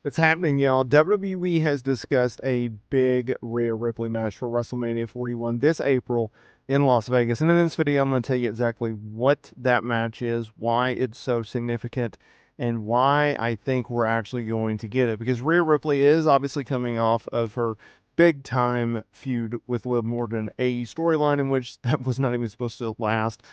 What's happening, y'all? WWE has discussed a big Rhea Ripley match for WrestleMania 41 this April in Las Vegas. And in this video, I'm going to tell you exactly what that match is, why it's so significant, and why I think we're actually going to get it. Because Rhea Ripley is obviously coming off of her big time feud with Liv Morgan, a storyline in which that was not even supposed to last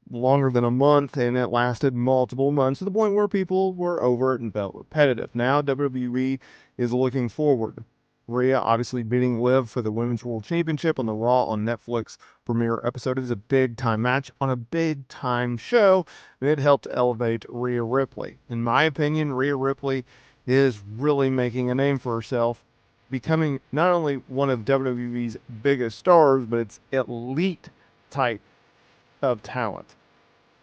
longer than a month, and it lasted multiple months to the point where people were over it and felt repetitive. Now WWE is looking forward. Rhea obviously beating Liv for the Women's World Championship on the Raw on Netflix premiere episode is a big time match on a big time show, and it helped elevate Rhea Ripley. In my opinion, Rhea Ripley is really making a name for herself, becoming not only one of WWE's biggest stars, but its elite type of talent.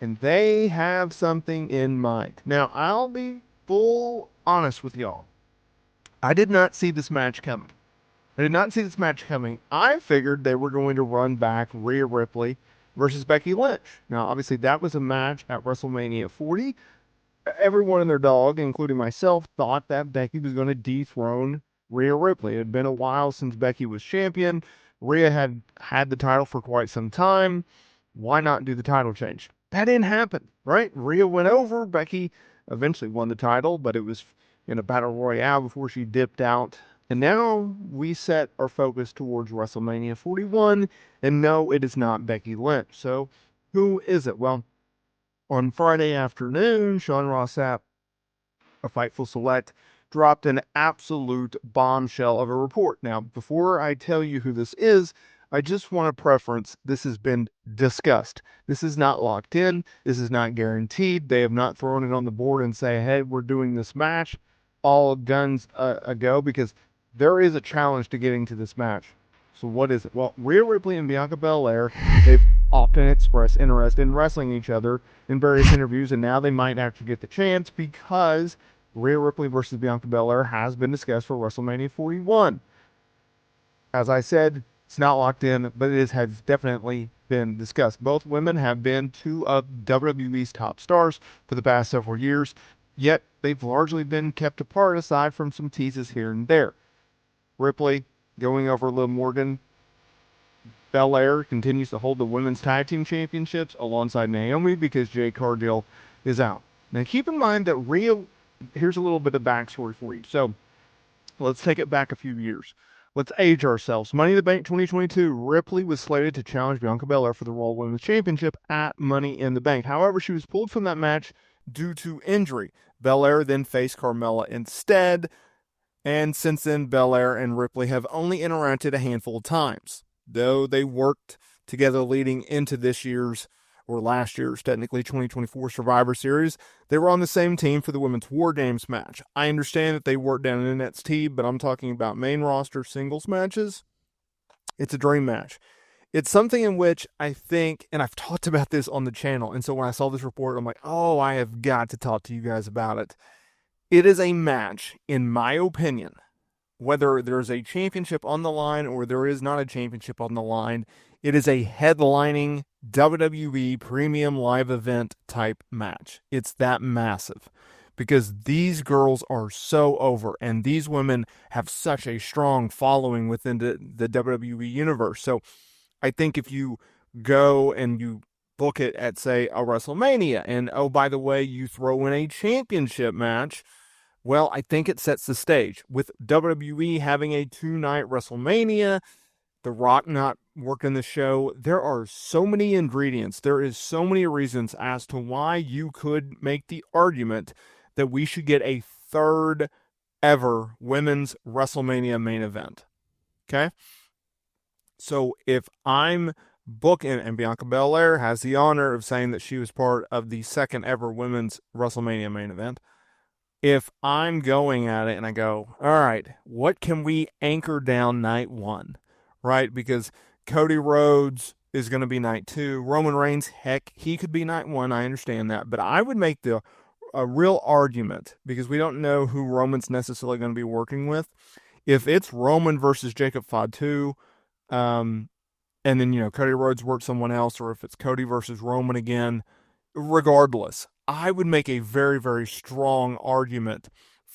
And they have something in mind. Now, I'll be full honest with y'all. I did not see this match coming. I figured they were going to run back Rhea Ripley versus Becky Lynch. Now, obviously, that was a match at WrestleMania 40. Everyone and their dog, including myself, thought that Becky was going to dethrone Rhea Ripley. It had been a while since Becky was champion. Rhea had had the title for quite some time. Why not do the title change? That didn't happen, right? Rhea went over. Becky eventually won the title, but it was in a battle royale before she dipped out. And now we set our focus towards WrestleMania 41. And no, it is not Becky Lynch. So who is it? Well, on Friday afternoon, Sean Ross Sapp of Fightful Select dropped an absolute bombshell of a report. Now, before I tell you who this is, I just want to preference this has been discussed. This is not locked in. This is not guaranteed. They have not thrown it on the board and say, hey, we're doing this match all guns a go, because there is a challenge to getting to this match. So what is it? Well, Rhea Ripley and Bianca Belair, they've often expressed interest in wrestling each other in various interviews, and now they might actually get the chance because Rhea Ripley versus Bianca Belair has been discussed for WrestleMania 41. As I said, it's not locked in, but it has definitely been discussed. Both women have been two of WWE's top stars for the past several years, yet they've largely been kept apart aside from some teases here and there. Ripley going over Liv Morgan. Belair continues to hold the women's tag team championships alongside Naomi because Jade Cargill is out. Now keep in mind that here's a little bit of backstory for you. So let's take it back a few years. Let's age ourselves. Money in the Bank 2022, Ripley was slated to challenge Bianca Belair for the Raw Women's Championship at Money in the Bank. However, she was pulled from that match due to injury. Belair then faced Carmella instead, and since then, Belair and Ripley have only interacted a handful of times. Though they worked together leading into this year's, or last year's, technically 2024 Survivor Series, they were on the same team for the Women's War Games match. I understand that they worked down in NXT, but I'm talking about main roster singles matches. It's a dream match. It's something in which I think, and I've talked about this on the channel, and so when I saw this report, I'm like, oh, I have got to talk to you guys about it. It is a match, in my opinion, whether there's a championship on the line or there is not a championship on the line, it is a headlining WWE premium live event type match. It's that massive because these girls are so over and these women have such a strong following within the WWE universe. So I think if you go and you book it at, say, a WrestleMania, and oh, by the way, you throw in a championship match, well, I think it sets the stage. With WWE having a 2-night WrestleMania, The Rock not working the show, there are so many ingredients. There is so many reasons as to why you could make the argument that we should get a third ever women's WrestleMania main event. Okay? So if I'm booking, and Bianca Belair has the honor of saying that she was part of the second ever women's WrestleMania main event, if I'm going at it and I go, all right, what can we anchor down night one, right? Because Cody Rhodes is going to be night 2. Roman Reigns, heck, he could be night 1. I understand that. But I would make a real argument, because we don't know who Roman's necessarily going to be working with. If it's Roman versus Jacob Fatu, and then, Cody Rhodes works someone else, or if it's Cody versus Roman again, regardless, I would make a very, very strong argument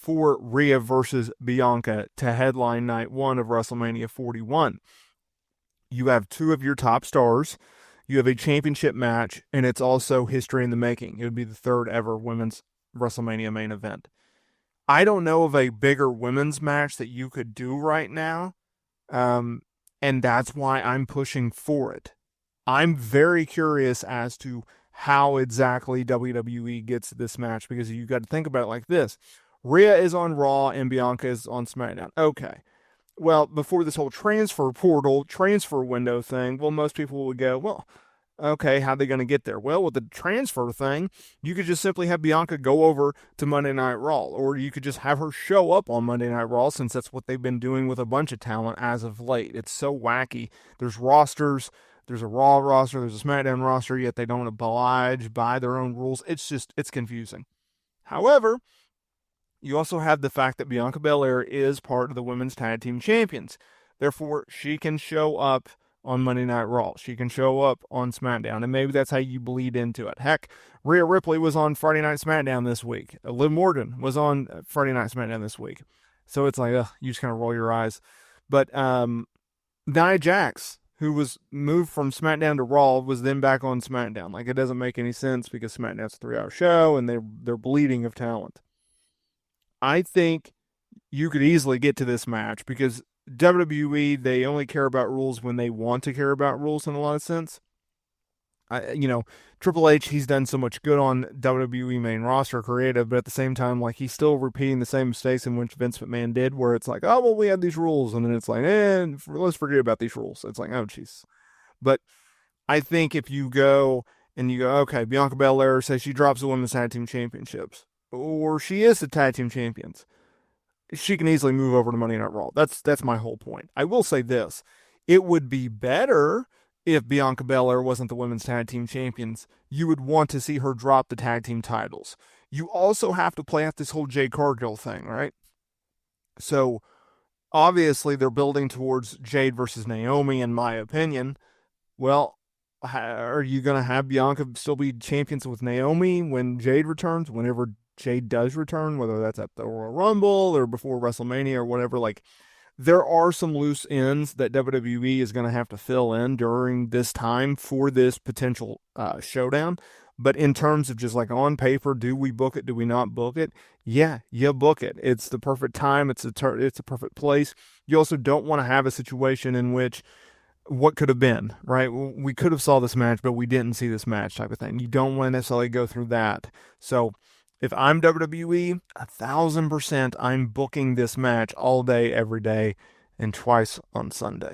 for Rhea versus Bianca to headline night 1 of WrestleMania 41. You have 2 of your top stars. You have a championship match, and it's also history in the making. It would be the 3rd ever women's WrestleMania main event. I don't know of a bigger women's match that you could do right now, and that's why I'm pushing for it. I'm very curious as to how exactly WWE gets this match, because you got to think about it like this. Rhea is on Raw and Bianca is on SmackDown. Okay. Well, before this whole transfer portal, transfer window thing, well, most people would go, well, okay, how are they going to get there? Well, with the transfer thing, you could just simply have Bianca go over to Monday Night Raw, or you could just have her show up on Monday Night Raw, since that's what they've been doing with a bunch of talent as of late. It's so wacky. There's rosters. There's a Raw roster. There's a SmackDown roster, yet they don't oblige by their own rules. It's confusing. However, you also have the fact that Bianca Belair is part of the Women's Tag Team Champions. Therefore, she can show up on Monday Night Raw. She can show up on SmackDown, and maybe that's how you bleed into it. Heck, Rhea Ripley was on Friday Night SmackDown this week. Liv Morgan was on Friday Night SmackDown this week. So it's like, you just kind of roll your eyes. But Nia Jax, who was moved from SmackDown to Raw, was then back on SmackDown. Like, it doesn't make any sense, because SmackDown's a 3-hour show, and they're bleeding of talent. I think you could easily get to this match, because WWE, they only care about rules when they want to care about rules, in a lot of sense. Triple H, he's done so much good on WWE main roster creative, but at the same time, like, he's still repeating the same mistakes in which Vince McMahon did, where it's like, oh, well, we have these rules, and then it's like, let's forget about these rules. It's like, oh, jeez. But I think if you go, okay, Bianca Belair says she drops the Women's Tag Team Championships, or she is the Tag Team Champions, she can easily move over to Monday Night Raw. That's my whole point. I will say this. It would be better if Bianca Belair wasn't the Women's Tag Team Champions. You would want to see her drop the tag team titles. You also have to play out this whole Jade Cargill thing, right? So, obviously, they're building towards Jade versus Naomi, in my opinion. Well, are you going to have Bianca still be champions with Naomi when Jade returns? Whenever Jade does return, whether that's at the Royal Rumble or before WrestleMania or whatever, like, there are some loose ends that WWE is going to have to fill in during this time for this potential showdown. But in terms of just like on paper, do we book it? Do we not book it? Yeah, you book it. It's the perfect time. It's a perfect place. You also don't want to have a situation in which what could have been, right? We could have saw this match, but we didn't see this match type of thing. You don't want to necessarily go through that. So if I'm WWE, 1,000%, I'm booking this match all day, every day, and twice on Sunday.